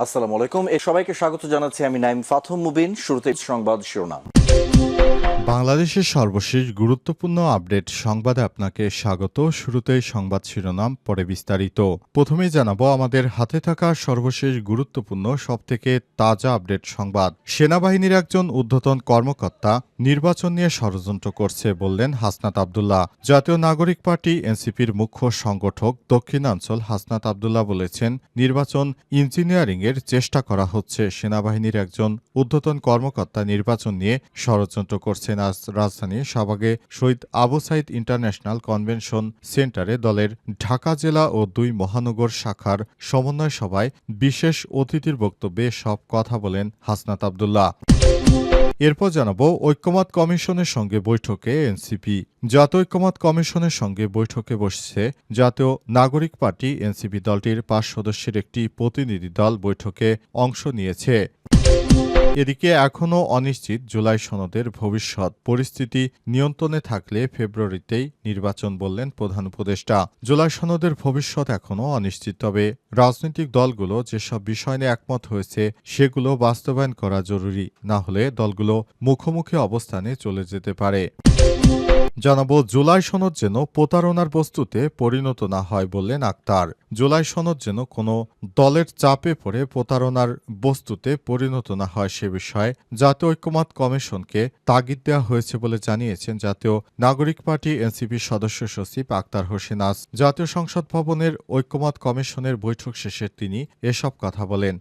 আসসালামু আলাইকুম। সবাইকে স্বাগত জানাচ্ছি আমি নাইম ফাথম মুবিন। শুরুতে সংবাদ শিরোনাম। বাংলাদেশের সর্বশেষ গুরুত্বপূর্ণ আপডেট সংবাদে আপনাকে স্বাগত। শুরুতেই সংবাদ শিরোনাম, পরে বিস্তারিত। প্রথমেই জানাবো আমাদের হাতে থাকা সর্বশেষ গুরুত্বপূর্ণ সবথেকে তাজা আপডেট সংবাদ। সেনাবাহিনীর একজন ঊর্ধ্বতন কর্মকর্তা নির্বাচন নিয়ে ষড়যন্ত্র করছে বললেন হাসনাত আব্দুল্লাহ। জাতীয় নাগরিক পার্টি এনসিপির মুখ্য সংগঠক দক্ষিণাঞ্চল হাসনাত আব্দুল্লাহ বলেছেন, নির্বাচন ইঞ্জিনিয়ারিংয়ের চেষ্টা করা হচ্ছে। সেনাবাহিনীর একজন ঊর্ধ্বতন কর্মকর্তা নির্বাচন নিয়ে ষড়যন্ত্র করছেন। আজ রাজধানীর শাহবাগে শহীদ আবু সাইদ ইন্টারন্যাশনাল কনভেনশন সেন্টারে দলের ঢাকা জেলা ও ২ মহানগর শাখার সমন্বয় সভায় বিশেষ অতিথির বক্তব্যে সব কথা বলেন হাসনাত আব্দুল্লাহ। এরপর জানাবো ঐক্যমত কমিশনের সঙ্গে বৈঠকে এনসিপি। জাতীয় ঐক্যমত কমিশনের সঙ্গে বৈঠকে বসছে জাতীয় নাগরিক পার্টি এনসিপি। দলটির ৫ সদস্যের একটি প্রতিনিধি দল বৈঠকে অংশ নিয়েছে। এদিকে এখনও অনিশ্চিত জুলাই সনদের ভবিষ্যৎ। পরিস্থিতি নিয়ন্ত্রণে থাকলে ফেব্রুয়ারিতেই নির্বাচন বললেন প্রধান উপদেষ্টা। জুলাই সনদের ভবিষ্যৎ এখনও অনিশ্চিত, তবে রাজনৈতিক দলগুলো যেসব বিষয় নিয়ে একমত হয়েছে সেগুলো বাস্তবায়ন করা জরুরি, না হলে দলগুলো মুখোমুখি অবস্থানে চলে যেতে পারে। জানাবো জুলাই সনদ যেন প্রতারণার বস্তুতে পরিণত না হয় বললেন আক্তার। জুলাই সনদ যেন কোনো দলের চাপে পড়ে প্রতারণার বস্তুতে পরিণত না হয় সে বিষয়ে জাতীয় ঐক্যমত কমিশনকে তাগিদ দেওয়া হয়েছে বলে জানিয়েছেন জাতীয় নাগরিক পার্টি এনসিপির সদস্য সচিব আক্তার হোসেন। আজ জাতীয় সংসদ ভবনের ঐক্যমত কমিশনের বৈঠক শেষে তিনি এসব কথা বলেন।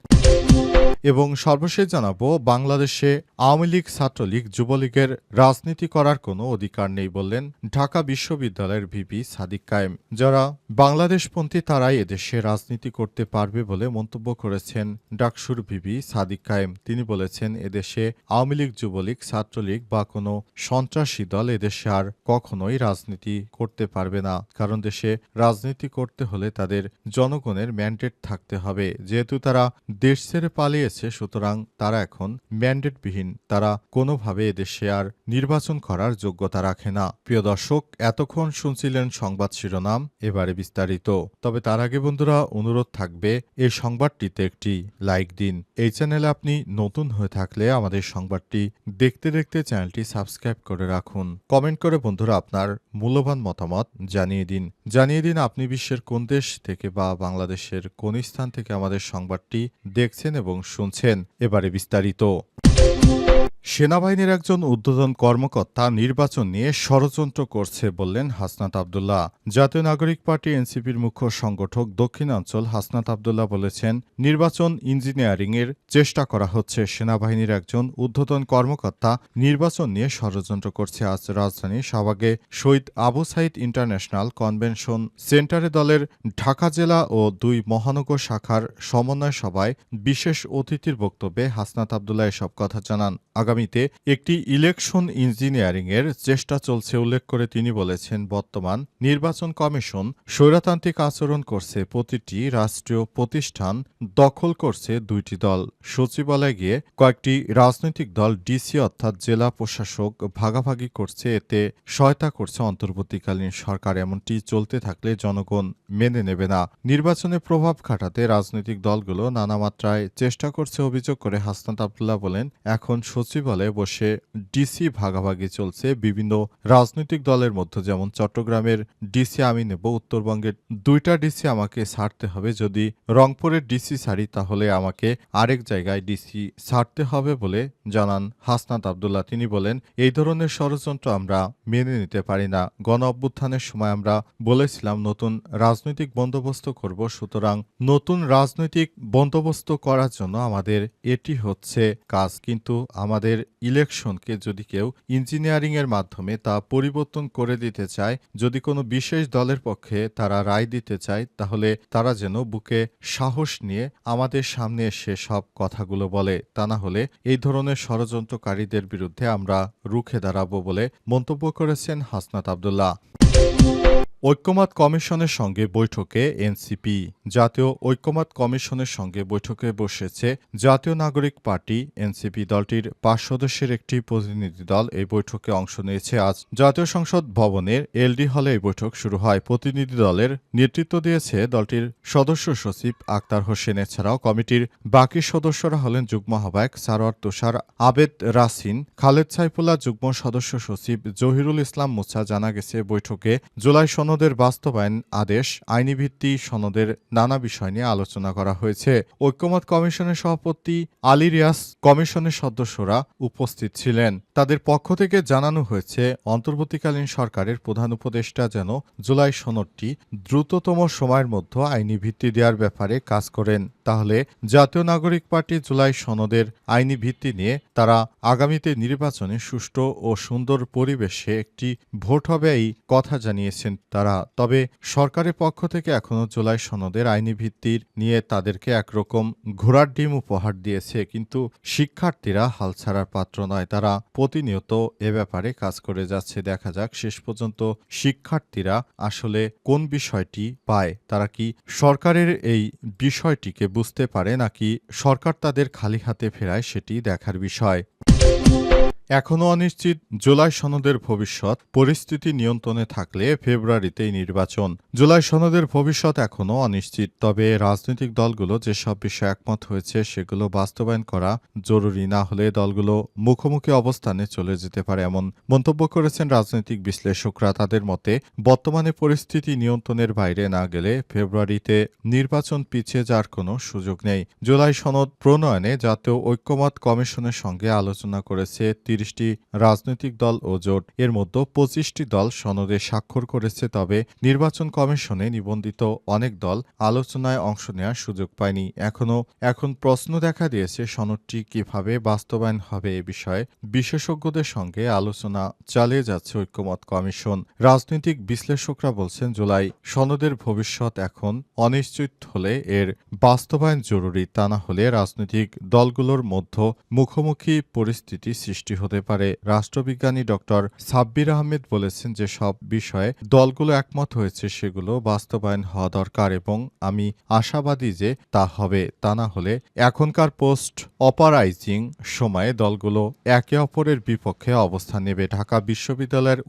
এবং সর্বশেষ জানাবো বাংলাদেশে আওয়ামী লীগ, ছাত্রলীগ, যুবলীগের রাজনীতি করার কোনো অধিকার নেই বললেন ঢাকা বিশ্ববিদ্যালয়ের ভিপি সাদিক কায়েম। যারা বাংলাদেশপন্থী তারাই এদেশে রাজনীতি করতে পারবে বলে মন্তব্য করেছেন ডাকসুর ভিপি সাদিক কায়েম। তিনি বলেছেন, এদেশে আওয়ামী লীগ, যুবলীগ, ছাত্রলীগ বা কোনো সন্ত্রাসী দল এদেশে আর কখনোই রাজনীতি করতে পারবে না, কারণ দেশে রাজনীতি করতে হলে তাদের জনগণের ম্যান্ডেট থাকতে হবে। যেহেতু তারা দেশ ছেড়ে পালিয়ে, সুতরাং তারা এখন ম্যান্ডেটবিহীন। তারা কোনোভাবে এদেশে আর নির্বাচন করার যোগ্যতা রাখে না। প্রিয় দর্শক, এতক্ষণ শুনছিলেন সংবাদ শিরোনাম, এবারে বিস্তারিত। তবে তার আগে বন্ধুরা, অনুরোধ থাকবে এই সংবাদটিতে একটি লাইক দিন। এই চ্যানেলে আপনি নতুন হয়ে থাকলে আমাদের সংবাদটি দেখতে দেখতে চ্যানেলটি সাবস্ক্রাইব করে রাখুন। কমেন্ট করে বন্ধুরা আপনার মূল্যবান মতামত জানিয়ে দিন আপনি বিশ্বের কোন দেশ থেকে বা বাংলাদেশের কোন স্থান থেকে আমাদের সংবাদটি দেখছেন এবং শুনছেন। এবারে বিস্তারিত। সেনাবাহিনীর একজন ঊর্ধ্বতন কর্মকর্তা নির্বাচন নিয়ে ষড়যন্ত্র করছে বললেন হাসনাত আব্দুল্লাহ। জাতীয় নাগরিক পার্টি এনসিপির মুখ্য সংগঠক দক্ষিণাঞ্চল হাসনাত আব্দুল্লাহ বলেছেন, নির্বাচন ইঞ্জিনিয়ারিংয়ের চেষ্টা করা হচ্ছে। সেনাবাহিনীর একজন ঊর্ধ্বতন কর্মকর্তা নির্বাচন নিয়ে ষড়যন্ত্র করছে। আজ রাজধানীর শাহবাগে শহীদ আবু সাইদ ইন্টারন্যাশনাল কনভেনশন সেন্টারে দলের ঢাকা জেলা ও ২ মহানগর শাখার সমন্বয় সভায় বিশেষ অতিথির বক্তব্যে হাসনাত আব্দুল্লাহ এসব কথা জানান। আগামীতে একটি ইলেকশন ইঞ্জিনিয়ারিংয়ের চেষ্টা চলছে উল্লেখ করে তিনি বলেছেন, বর্তমান নির্বাচন কমিশন স্বৈরতান্ত্রিক আচরণ করছে। প্রতিটি রাষ্ট্রীয় প্রতিষ্ঠান দখল করছে ২টি দল। সচিবালয়ে গিয়ে কয়েকটি রাজনৈতিক দল ডিসি অর্থাৎ জেলা প্রশাসক ভাগাভাগি করছে। এতে সহায়তা করছে অন্তর্বর্তীকালীন সরকার। এমনটি চলতে থাকলে জনগণ মেনে নেবে না। নির্বাচনে প্রভাব খাটাতে রাজনৈতিক দলগুলো নানা মাত্রায় চেষ্টা করছে অভিযোগ করে হাসনাত আব্দুল্লাহ বলেন, এখন সচিবালয়ে বসে ডিসি ভাগাভাগি চলছে বিভিন্ন রাজনৈতিক দলের মধ্যে। যেমন চট্টগ্রামের ডিসি আমি নেব, উত্তরবঙ্গের ২টা ডিসি আমাকে ছাড়তে হবে। যদি রংপুরের ডিসি ছাড়ি তাহলে আমাকে আরেক জায়গায় ডিসি ছাড়তে হবে বলে জানান হাসনাত আব্দুল্লাহ। তিনি বলেন, এই ধরনের ষড়যন্ত্র আমরা মেনে নিতে পারি না। গণ অভ্যুত্থানের সময় আমরা বলেছিলাম নতুন রাজনৈতিক বন্দোবস্ত করব, সুতরাং নতুন রাজনৈতিক বন্দোবস্ত করার জন্য আমাদের এটি হচ্ছে কাজ। কিন্তু আমাদের ইলেকশনকে যদি কেউ ইঞ্জিনিয়ারিং এর মাধ্যমে তা পরিবর্তন করে দিতে চায়, যদি কোনো বিশেষ দলের পক্ষে তারা রায় দিতে চায়, তাহলে তারা যেন বুকে সাহস নিয়ে আমাদের সামনে এসে সব কথাগুলো বলে। তা না হলে এই ধরনের ষড়যন্ত্রকারীদের বিরুদ্ধে আমরা রুখে দাঁড়াবো বলে মন্তব্য করেছেন হাসনাত আব্দুল্লাহ। ঐক্যমত কমিশনের সঙ্গে বৈঠকে এনসিপি। জাতীয় ঐক্যমত কমিশনের সঙ্গে বৈঠকে বসেছে জাতীয় নাগরিক পার্টি এনসিপি। দলটির ৫ সদস্যের একটি প্রতিনিধি দল এই বৈঠকে অংশ নিয়েছে। আজ জাতীয় সংসদ ভবনের এলডি হলে এই বৈঠক শুরু হয়। প্রতিনিধি দলের নেতৃত্ব দিয়েছে দলটির সদস্য সচিব আক্তার হোসেন। এছাড়াও কমিটির বাকি সদস্যরা হলেন যুগ্ম আহ্বায়ক সারোয়ার তুষার, আবেদ রাসিন, খালেদ সাইফুল্লাহ, যুগ্ম সদস্য সচিব জহিরুল ইসলাম মুছা। জানা গেছে বৈঠকে জুলাই সনদের বাস্তবায়ন আদেশ, আইনি ভিত্তি সনদের নানা বিষয় নিয়ে আলোচনা করা হয়েছে। ঐক্যমত কমিশনের সভাপতি আলী রিয়াস কমিশনের সদস্যরা উপস্থিত ছিলেন। তাদের পক্ষ থেকে জানানো হয়েছে অন্তর্বর্তীকালীন সরকারের প্রধান উপদেষ্টা যেন জুলাই সনদটি দ্রুততম সময়ের মধ্যে আইনি ভিত্তি দেওয়ার ব্যাপারে কাজ করেন। তাহলে জাতীয় নাগরিক পার্টি জুলাই সনদের আইনি ভিত্তি নিয়ে তারা আগামীতে নির্বাচনে সুষ্ঠু ও সুন্দর পরিবেশে একটি ভোট হবে এই কথা জানিয়েছেন তারা। তবে সরকারের পক্ষ থেকে এখনো জুলাই সনদের আইনি ভিত্তির নিয়ে তাদেরকে একরকম ঘোড়ার ডিম উপহার দিয়েছে। কিন্তু শিক্ষার্থীরা হাল ছাড়ার পাত্র নয়, তারা প্রতিনিয়ত এ ব্যাপারে কাজ করে যাচ্ছে। দেখা যাক শেষ পর্যন্ত শিক্ষার্থীরা আসলে কোন বিষয়টি পায়, তারা কি সরকারের এই বিষয়টিকে বুঝতে পারে নাকি সরকার তাদের খালি হাতে ফেরায়, সেটি দেখার বিষয়। এখনও অনিশ্চিত জুলাই সনদের ভবিষ্যৎ। পরিস্থিতি নিয়ন্ত্রণে থাকলে ফেব্রুয়ারিতেই নির্বাচন। জুলাই সনদের ভবিষ্যৎ এখনও অনিশ্চিত, তবে রাজনৈতিক দলগুলো যেসব বিষয়ে একমত হয়েছে সেগুলো বাস্তবায়ন করা জরুরি। না হলে দলগুলো মুখোমুখি অবস্থানে চলে যেতে পারে, এমন মন্তব্য করেছেন রাজনৈতিক বিশ্লেষকরা। তাদের মতে বর্তমানে পরিস্থিতি নিয়ন্ত্রণের বাইরে না গেলে ফেব্রুয়ারিতে নির্বাচন পিছিয়ে যাওয়ার কোনো সুযোগ নেই। জুলাই সনদ প্রণয়নে জাতীয় ঐক্যমত কমিশনের সঙ্গে আলোচনা করেছে ৩০টি রাজনৈতিক দল ও জোট। এর মধ্যে ২৫টি দল সনদে স্বাক্ষর করেছে। তবে নির্বাচন কমিশনে নিবন্ধিত অনেক দল আলোচনায় অংশ নেওয়ার সুযোগ পায়নি। এখন প্রশ্ন দেখা দিয়েছে সনদটি কিভাবে বাস্তবায়ন হবে এ বিষয়ে বিশেষজ্ঞদের সঙ্গে আলোচনা চালিয়ে যাচ্ছে ঐক্যমত কমিশন। রাজনৈতিক বিশ্লেষকরা বলছেন জুলাই সনদের ভবিষ্যৎ এখন অনিশ্চিত হলে এর বাস্তবায়ন জরুরি। তা না হলে রাজনৈতিক দলগুলোর মধ্যে মুখোমুখি পরিস্থিতি সৃষ্টি হতে পারে। রাষ্ট্রবিজ্ঞানী ডক্টর সাব্বির আহমেদ বলেছেন যে সব বিষয়ে দলগুলো একমত হয়েছে সেগুলো বাস্তবায়ন হওয়া দরকার এবং আমি আশাবাদী যে তা হবে। তা না হলে এখনকার পোস্ট অপারাইজিং সময়ে দলগুলো একে অপরের বিপক্ষে অবস্থান নেবে। ঢাকা বিশ্ববিদ্যালয়ের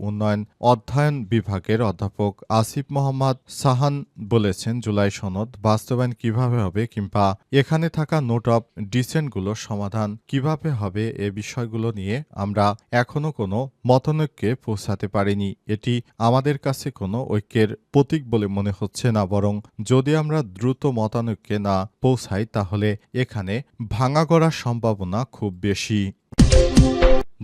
অধ্যয়ন বিভাগের অধ্যাপক আসিফ মোহাম্মদ সাহান বলেছেন জুলাই সনদ বাস্তবায়ন কিভাবে হবে কিংবা এখানে থাকা নোট অব ডিসেন্টগুলোর সমাধান কিভাবে হবে এ বিষয়গুলো নিয়ে আমরা এখনো কোনো মতানৈক্যে পৌঁছাতে পারিনি। এটি আমাদের কাছে কোনো ঐক্যের প্রতীক বলে মনে হচ্ছে না, বরং যদি আমরা দ্রুত মতানৈক্যে না পৌঁছাই তাহলে এখানে ভাঙা গড়ার সম্ভাবনা খুব বেশি।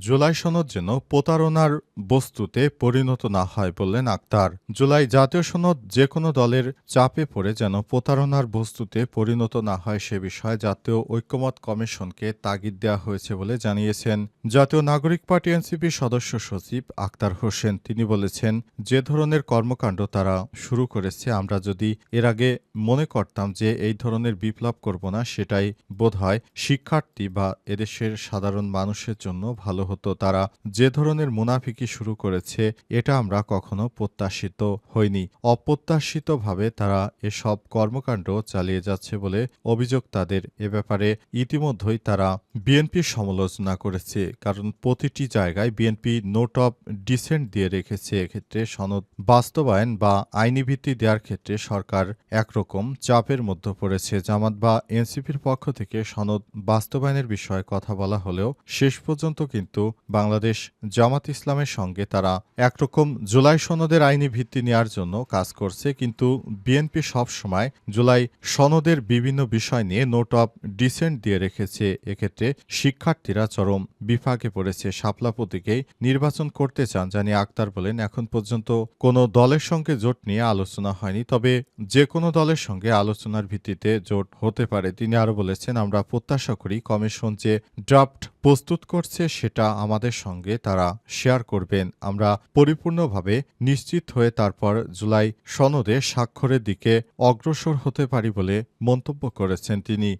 জুলাই সনদ যেন প্রতারণার বস্তুতে পরিণত না হয় বললেন আক্তার। জুলাই জাতীয় সনদ যে কোনো দলের চাপে পড়ে যেন প্রতারণার বস্তুতে পরিণত না হয় সে বিষয়ে জাতীয় ঐক্যমত কমিশনকে তাগিদ দেওয়া হয়েছে বলে জানিয়েছেন জাতীয় নাগরিক পার্টি এনসিপির সদস্য সচিব আক্তার হোসেন। তিনি বলেছেন যে ধরনের কর্মকাণ্ড তারা শুরু করেছে আমরা যদি এর আগে মনে করতাম যে এই ধরনের বিপ্লব করব না, সেটাই বোধহয় শিক্ষার্থী বা এদেশের সাধারণ মানুষের জন্য ভালো হতো। তারা যে ধরনের মুনাফিকি শুরু করেছে এটা আমরা কখনো প্রত্যাশিত হইনি। অপ্রত্যাশিতভাবে তারা এসব কর্মকাণ্ড চালিয়ে যাচ্ছে বলে অভিযোগ তাদের। এ ব্যাপারে ইতিমধ্যেই তারা বিএনপির সমালোচনা করেছে, কারণ প্রতিটি জায়গায় বিএনপি নোট অব ডিসেন্ট দিয়ে রেখেছে। এক্ষেত্রে সনদ বাস্তবায়ন বা আইনি ভিত্তি দেওয়ার ক্ষেত্রে সরকার একরকম চাপের মধ্যে পড়েছে। জামাত বা এনসিপির পক্ষ থেকে সনদ বাস্তবায়নের বিষয়ে কথা বলা হলেও শেষ পর্যন্ত কিন্তু বাংলাদেশ জামাত ইসলামের সঙ্গে তারা একরকম জুলাই সনদের আইনি ভিত্তি নেওয়ার জন্য কাজ করছে, কিন্তু বিএনপি সবসময় জুলাই সনদের বিভিন্ন বিষয় নিয়ে নোট অব ডিসেন্ট দিয়ে রেখেছে। এক্ষেত্রে শিক্ষার্থীরা চরম বিপাকে পড়েছে। শাপলা প্রতীকেই নির্বাচন করতে চান জানিয়ে আক্তার বলেন এখন পর্যন্ত কোনো দলের সঙ্গে জোট নিয়ে আলোচনা হয়নি, তবে যে কোনো দলের সঙ্গে আলোচনার ভিত্তিতে জোট হতে পারে। তিনি আরও বলেছেন আমরা প্রত্যাশা করি কমিশন যে ড্রাফট প্রস্তুত করছে সেটা আমাদের সঙ্গে তারা শেয়ার করবেন। আমরা পরিপূর্ণভাবে নিশ্চিত হয়ে তারপর জুলাই সনদে স্বাক্ষরের দিকে অগ্রসর হতে পারি বলে মন্তব্য করেছেন তিনি।